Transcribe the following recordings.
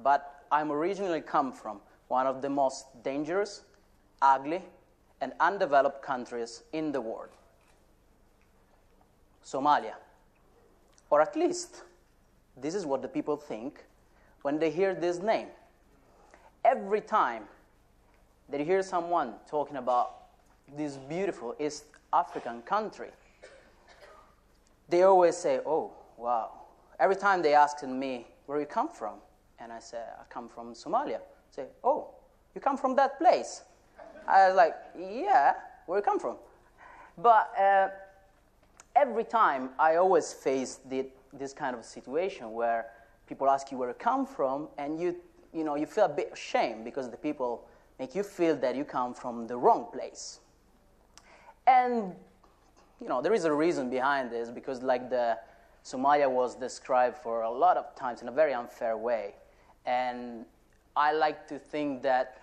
but I'm originally come from one of the most dangerous, ugly, and undeveloped countries in the world, Somalia. Or at least, this is what the people think when they hear this name. Every time they hear someone talking about this beautiful East African country, they always say, oh, wow. Every time they ask me, where you come from? And I say, I come from Somalia. Say, oh, you come from that place? I was like, yeah, where you come from? But every time I always face this kind of situation where people ask you where you come from, and you feel a bit ashamed because the people make you feel that you come from the wrong place. And there is a reason behind this, because Somalia was described for a lot of times in a very unfair way. And I like to think that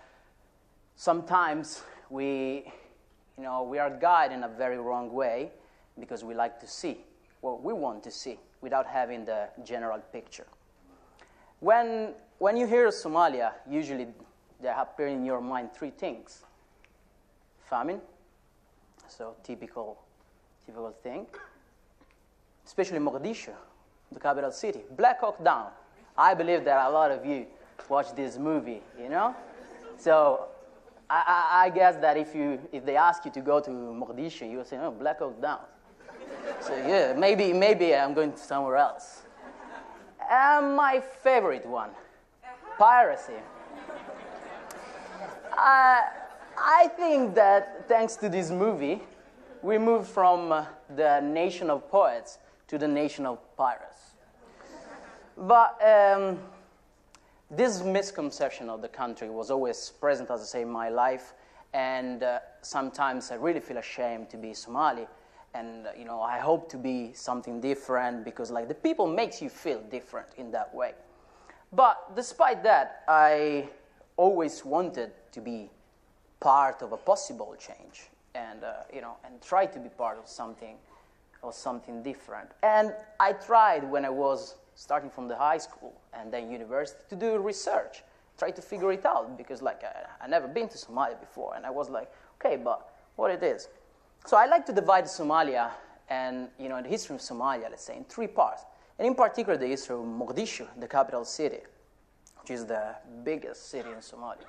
sometimes we are guided in a very wrong way because we like to see what we want to see without having the general picture. When you hear Somalia, usually there appear in your mind three things. Famine, so typical thing. Especially Mogadishu, the capital city. Black Hawk Down. I believe that a lot of you watch this movie, So I guess that if they ask you to go to Mogadishu, you will say, oh, Black Hawk Down. So yeah, maybe I'm going to somewhere else. And my favorite one, piracy. I think that thanks to this movie, we moved from the nation of poets to the nation of pirates. But this misconception of the country was always present, as I say, in my life. And sometimes I really feel ashamed to be Somali. And, I hope to be something different because, the people makes you feel different in that way. But despite that, I always wanted to be part of a possible change and try to be part of something different. And I tried when I was starting from the high school and then university to do research, try to figure it out because I never been to Somalia before. And I was like, okay, but what it is? So I like to divide Somalia and, the history of Somalia, let's say, in three parts. And in particular, the history of Mogadishu, the capital city, which is the biggest city in Somalia.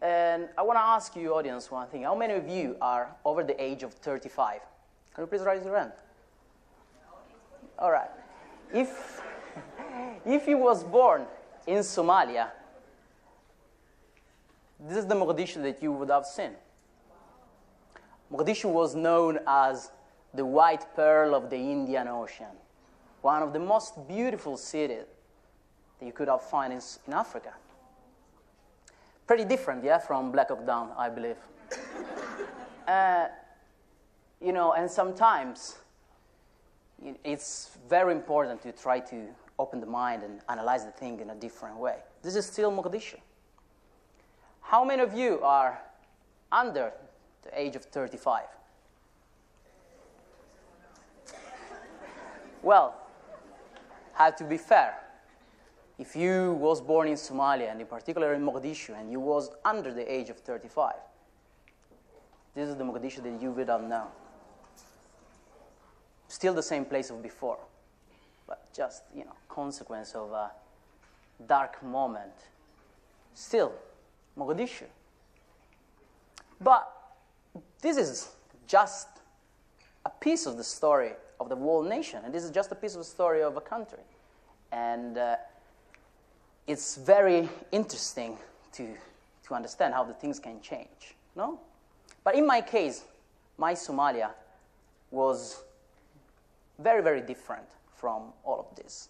And I want to ask you, audience, one thing. How many of you are over the age of 35? Can you please raise your hand? All right. If you was born in Somalia, this is the Mogadishu that you would have seen. Mogadishu was known as the white pearl of the Indian Ocean, one of the most beautiful cities that you could have found in Africa. Pretty different, yeah, from Black Hawk Down, I believe. And sometimes it's very important to try to open the mind and analyze the thing in a different way. This is still Mogadishu. How many of you are under the age of 35? Well, I have to be fair. If you was born in Somalia, and in particular in Mogadishu, and you was under the age of 35, this is the Mogadishu that you would have known. Still the same place of before, but just, consequence of a dark moment. Still, Mogadishu. But this is just a piece of the story of the whole nation, and this is just a piece of the story of a country. And it's very interesting to understand how the things can change, no? But in my case, my Somalia was very, very different from all of this.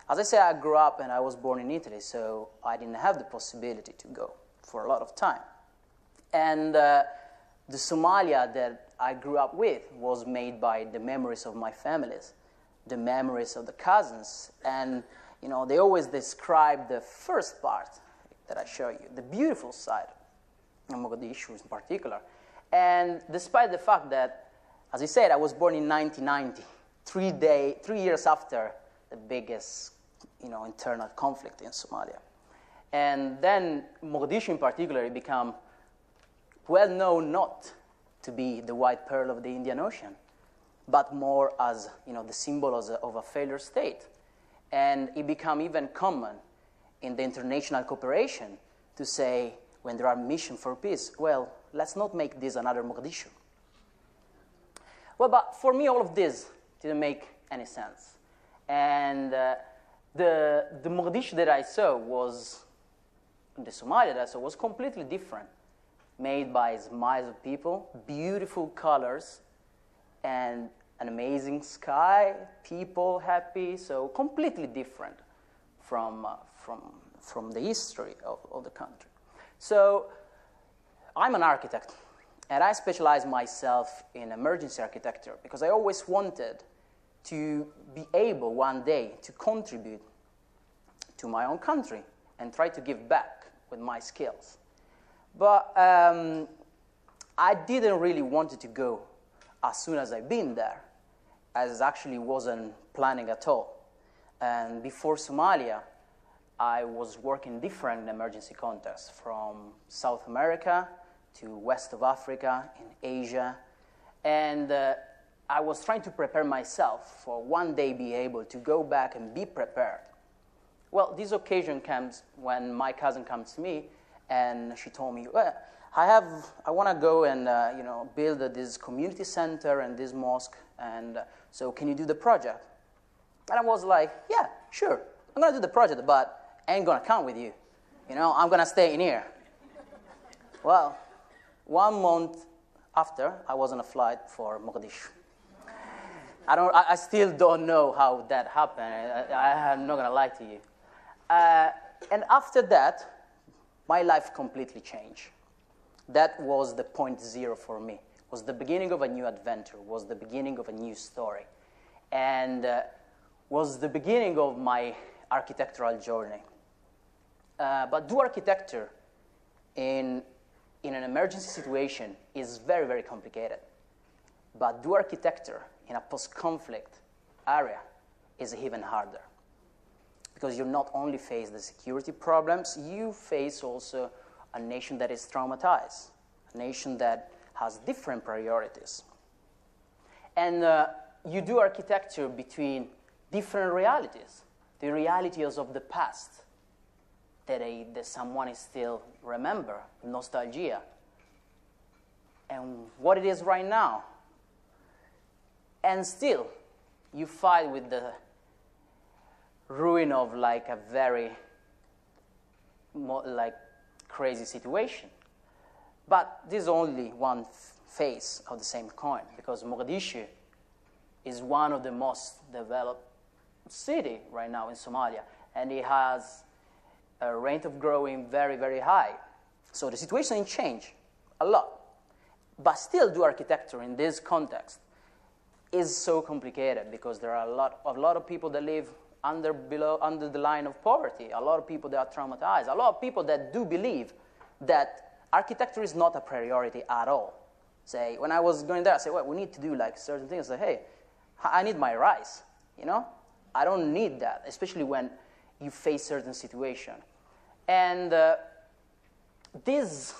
As I say, I grew up and I was born in Italy, so I didn't have the possibility to go for a lot of time. And the Somalia that I grew up with was made by the memories of my families, the memories of the cousins. And, they always describe the first part that I show you, the beautiful side of Mogadishu in particular. And despite the fact that, as I said, I was born in 1990, 3 years after the biggest, internal conflict in Somalia. And then Mogadishu in particular became well known not to be the white pearl of the Indian Ocean, but more as the symbol of a failure state. And it became even common in the international cooperation to say, when there are missions for peace, well, let's not make this another Mogadishu. Well, but for me, all of this didn't make any sense. And the Mogadishu that I saw was, the Somalia that I saw was completely different, made by smiles of people, beautiful colors, and an amazing sky, people happy, so completely different from the history of the country. So I'm an architect, and I specialize myself in emergency architecture because I always wanted to be able one day to contribute to my own country and try to give back with my skills. But I didn't really want to go as soon as I've been there, as actually wasn't planning at all. And before Somalia, I was working different emergency contexts, from South America to west of Africa, in Asia. And I was trying to prepare myself for one day be able to go back and be prepared. Well, this occasion comes when my cousin comes to me, and she told me, well, I want to go and build this community center and this mosque, and so can you do the project? And I was like, yeah, sure, I'm going to do the project, but I ain't going to come with you. I'm going to stay in here. Well, 1 month after, I was on a flight for Mogadishu. I still don't know how that happened. I'm not going to lie to you. And after that, my life completely changed. That was the point zero for me. It was the beginning of a new adventure, was the beginning of a new story, and was the beginning of my architectural journey. But do architecture in an emergency situation is very, very complicated. But do architecture in a post-conflict area is even harder. Because you not only face the security problems, you face also a nation that is traumatized, a nation that has different priorities. And you do architecture between different realities, the realities of the past that someone is still remember, nostalgia, and what it is right now. And still, you fight with the ruin of like a very crazy situation. But this is only one face of the same coin, because Mogadishu is one of the most developed city right now in Somalia, and it has a rate of growing very, very high. So the situation changed a lot. But still do architecture in this context is so complicated, because there are a lot of people that live under the line of poverty, a lot of people that are traumatized, a lot of people that do believe that architecture is not a priority at all. Say, when I was going there, I said, well, we need to do like certain things. I say, hey, I need my rice, I don't need that, especially when you face certain situation. And this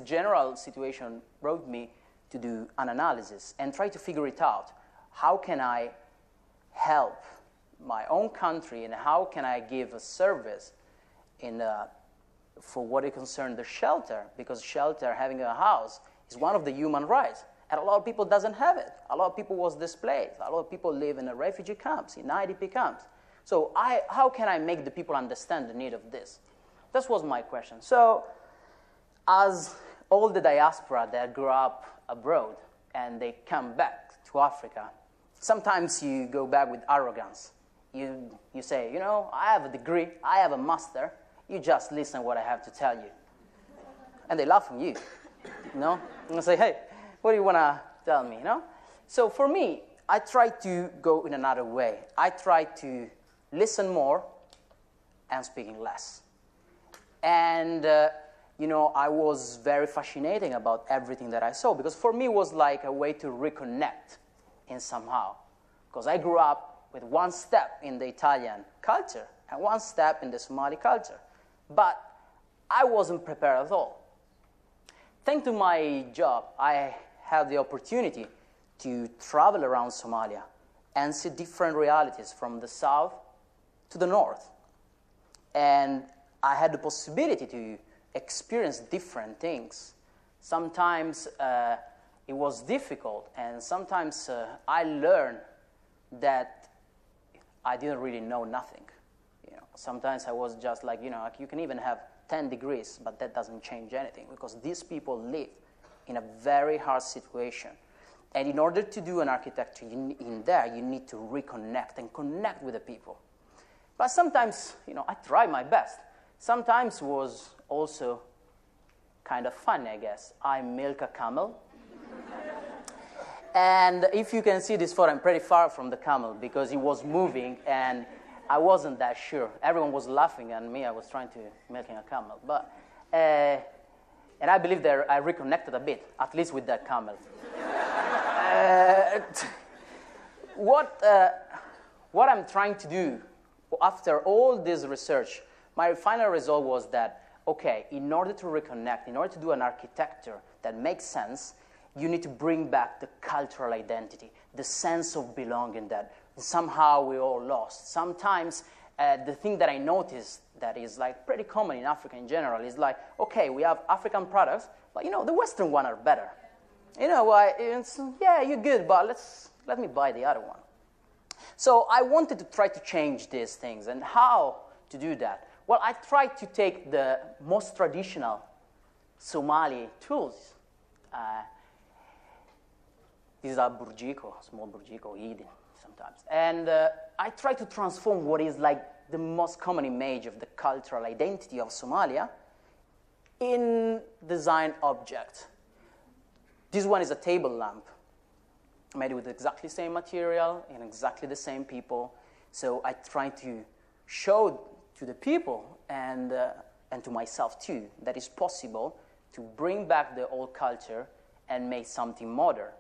general situation brought me to do an analysis and try to figure it out. How can I help my own country, and how can I give a service for what it concerns the shelter? Because shelter, having a house, is one of the human rights. And a lot of people doesn't have it. A lot of people was displaced. A lot of people live in refugee camps, in IDP camps. So how can I make the people understand the need of this? That was my question. So as all the diaspora that grew up abroad and they come back to Africa, sometimes you go back with arrogance. You say, I have a degree, I have a master, you just listen what I have to tell you. And they laugh at you, And I say, hey, what do you want to tell me, So for me, I try to go in another way. I try to listen more and speaking less. And, I was very fascinating about everything that I saw, because for me it was like a way to reconnect in somehow. Because I grew up with one step in the Italian culture and one step in the Somali culture. But I wasn't prepared at all. Thanks to my job, I had the opportunity to travel around Somalia and see different realities from the south to the north. And I had the possibility to experience different things. Sometimes it was difficult, and sometimes I learned that I didn't really know nothing. You know, sometimes I was just like, like you can even have 10 degrees, but that doesn't change anything because these people live in a very hard situation. And in order to do an architecture in there, you need to reconnect and connect with the people. But sometimes, I try my best. Sometimes was also kind of funny, I guess. I milk a camel. And if you can see this photo, I'm pretty far from the camel because he was moving and I wasn't that sure. Everyone was laughing at me. I was trying to milking a camel. But, and I believe that I reconnected a bit, at least with that camel. What I'm trying to do after all this research, my final result was that, okay, in order to reconnect, in order to do an architecture that makes sense, you need to bring back the cultural identity, the sense of belonging that somehow we all lost. Sometimes the thing that I noticed that is like pretty common in Africa in general is like, okay, we have African products, but the Western ones are better. Yeah, you're good, but let me buy the other one. So I wanted to try to change these things. And how to do that? Well, I tried to take the most traditional Somali tools. These are burjiko, small burjiko, eating sometimes. And I tried to transform what is like the most common image of the cultural identity of Somalia in design objects. This one is a table lamp made with exactly the same material and exactly the same people. So I try to show to the people and to myself too that it's possible to bring back the old culture and make something modern.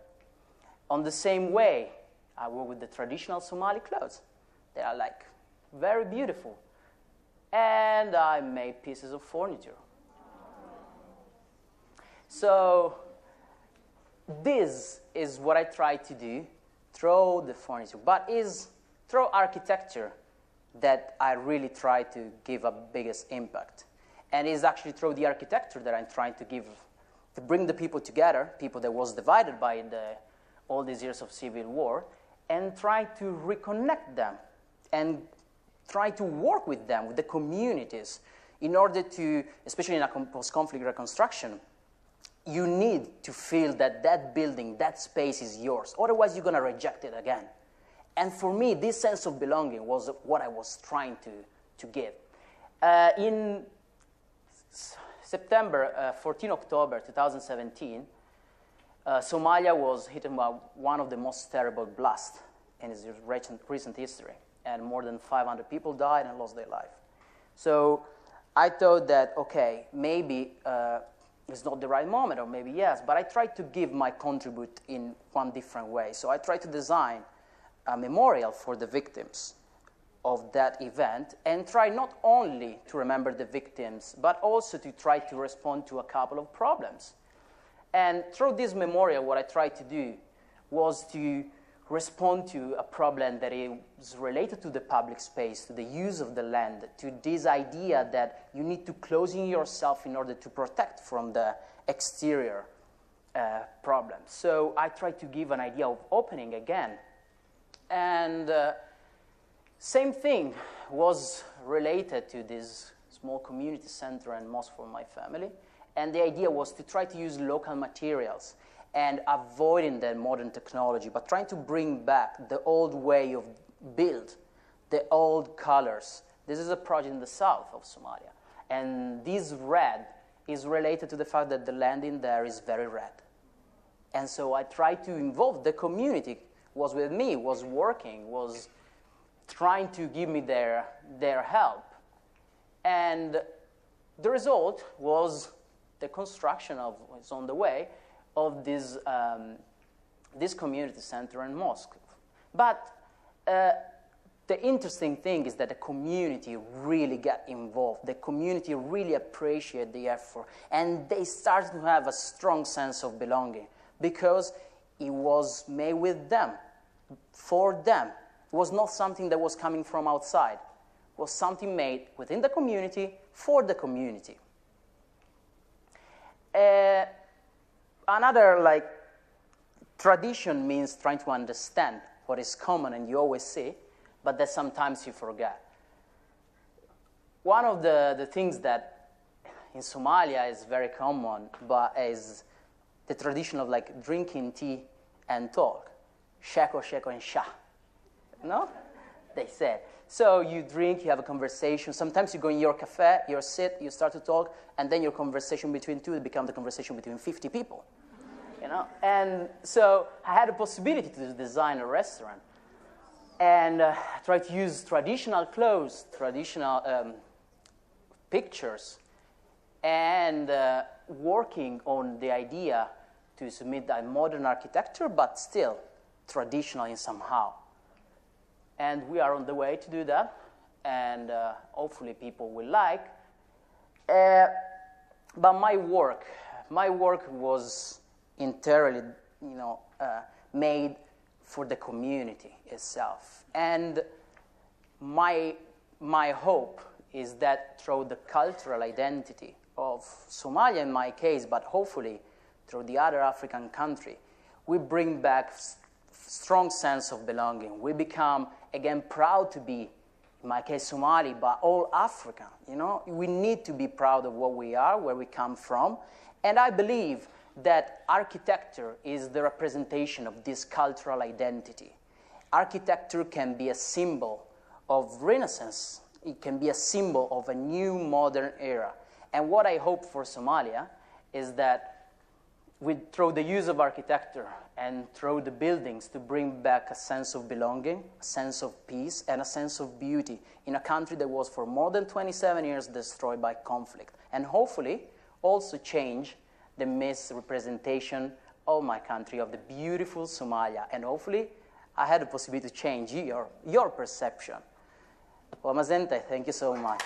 On the same way, I work with the traditional Somali clothes. They are like very beautiful. And I made pieces of furniture. So this is what I try to do through the furniture, but is through architecture that I really try to give a biggest impact. And it's actually through the architecture that I'm trying to bring the people together, people that was divided by all these years of civil war, and try to reconnect them and try to work with them, with the communities, in order to, especially in a post-conflict reconstruction, you need to feel that that building, that space is yours. Otherwise, you're going to reject it again. And for me, this sense of belonging was what I was trying to give. In September, 14 October 2017, Somalia was hit by one of the most terrible blasts in its recent history. And more than 500 people died and lost their life. So I thought that, okay, maybe it's not the right moment, or maybe yes, but I tried to give my contribute in one different way. So I tried to design a memorial for the victims of that event and try not only to remember the victims, but also to try to respond to a couple of problems. And through this memorial, what I tried to do was to respond to a problem that is related to the public space, to the use of the land, to this idea that you need to close in yourself in order to protect from the exterior problems. So I tried to give an idea of opening again. And same thing was related to this small community center and mosque for my family. And the idea was to try to use local materials and avoiding the modern technology, but trying to bring back the old way of build, the old colors. This is a project in the south of Somalia. And this red is related to the fact that the land in there is very red. And so I tried to involve the community, was with me, was working, was trying to give me their help. And the result was the construction of, it's on the way, of this community center and mosque. But the interesting thing is that the community really got involved. The community really appreciated the effort. And they started to have a strong sense of belonging because it was made with them, for them. It was not something that was coming from outside. It was something made within the community, for the community. Another tradition means trying to understand what is common and you always see, but that sometimes you forget. One of the things that in Somalia is very common, but is the tradition of drinking tea and talk. Sheko, sheko, and sha. No? They said. So you drink, you have a conversation. Sometimes you go in your cafe, you sit, you start to talk, and then your conversation between two becomes the conversation between 50 people. And so I had a possibility to design a restaurant and try to use traditional clothes, traditional pictures, and working on the idea to submit a modern architecture, but still traditional in somehow. And we are on the way to do that, and hopefully people will like. But my work was entirely, made for the community itself. And my hope is that through the cultural identity of Somalia in my case, but hopefully through the other African country, we bring back strong sense of belonging. We become, again, proud to be, in my case, Somali, but all African. We need to be proud of what we are, where we come from. And I believe that architecture is the representation of this cultural identity. Architecture can be a symbol of Renaissance. It can be a symbol of a new modern era. And what I hope for Somalia is that through the use of architecture and through the buildings to bring back a sense of belonging, a sense of peace, and a sense of beauty in a country that was for more than 27 years destroyed by conflict. And hopefully also change the misrepresentation of my country, of the beautiful Somalia. And hopefully I had the possibility to change your perception. Well, Mazente, thank you so much.